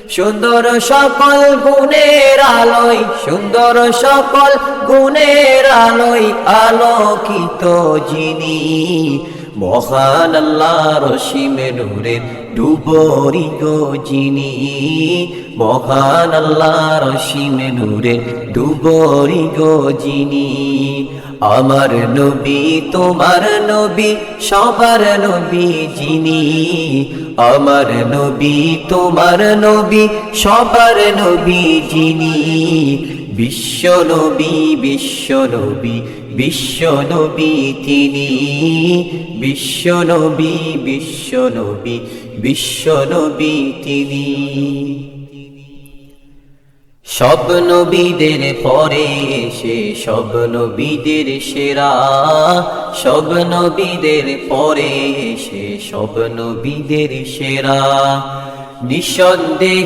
সুন্দর সকল গুণের আলোয়, সুন্দর সকল গুণের আলোয় আলোকিত যিনি, মহান আল্লাহর অসীমে নূরে ডুবরি গো যিনি, মহান আল্লাহর অসীমে নূরে ডুবরি গো যিনি। আমার নবী তোমার নবী সবার নবী যিনি, আমার নবী তোমার নবী সবার নবী যিনি, বিশ্ব নবী বিশ্ব নবী বিশ্ব নবী তিনি, বিশ্ব নবী বিশ্ব নবী বিশ্ব নবী তিনি। সব নবীদের পরে এসে সব নবীদের সেরা, সব নবীদের পরে এসে সব নবীদের সেরা, নিঃসন্দেহে